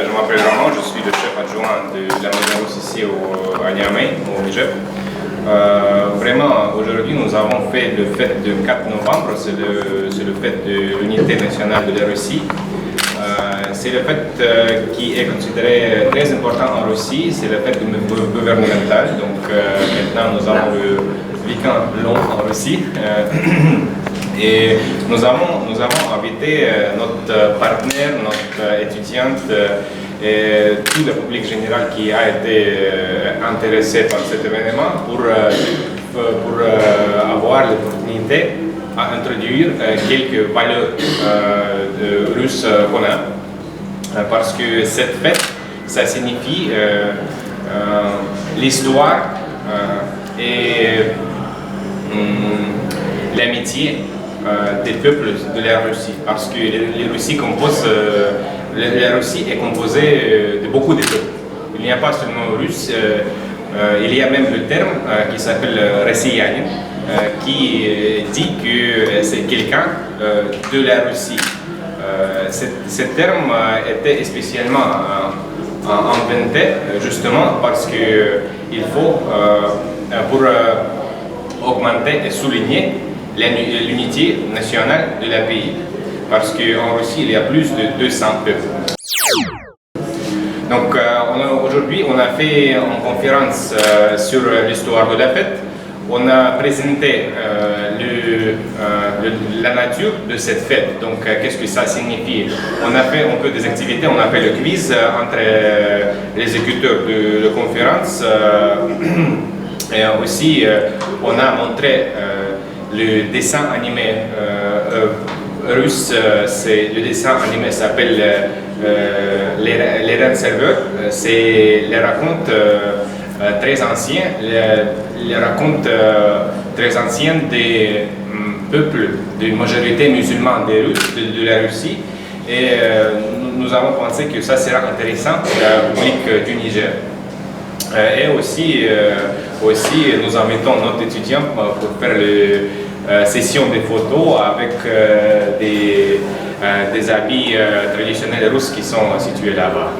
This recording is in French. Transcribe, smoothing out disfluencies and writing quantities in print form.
Je m'appelle Roman, je suis le chef adjoint de la maison russe ici à Niamey, au Niger. Vraiment, aujourd'hui, nous avons fait le fête du 4 novembre, c'est le fête de l'unité nationale de la Russie. C'est le fête qui est considéré très important en Russie, c'est le fête gouvernemental. Donc maintenant, nous avons le week-end long en Russie. Et nous avons invité notre partenaire, notre étudiante et tout le public général qui a été intéressé par cet événement pour avoir l'opportunité à introduire quelques valeurs russes qu'on a. Parce que cette fête, ça signifie l'histoire et l'amitié des peuples de la Russie, parce que la Russie est composée de beaucoup de peuples. Il n'y a pas seulement russe, il y a même le terme qui s'appelle Россияне, qui dit que c'est quelqu'un de la Russie. Ce terme était spécialement inventé justement parce qu'il faut, pour augmenter et souligner l'unité nationale de la pays. Parce qu'en Russie, il y a plus de 200 peuples. Donc aujourd'hui, on a fait une conférence sur l'histoire de la fête. On a présenté la nature de cette fête, donc qu'est-ce que ça signifie. On a fait un peu des activités, on a fait le quiz entre les exécuteurs de la conférence. Et aussi, on a montré le dessin animé russe. Le dessin animé s'appelle Les Reines Serveurs. C'est les racontes très anciens, les racontes très anciennes des peuples de majorité musulmane de la Russie. Et nous avons pensé que ça sera intéressant pour le public du Niger. Et aussi, nous invitons notre étudiant pour faire la session de photos avec des habits traditionnels russes qui sont situés là-bas.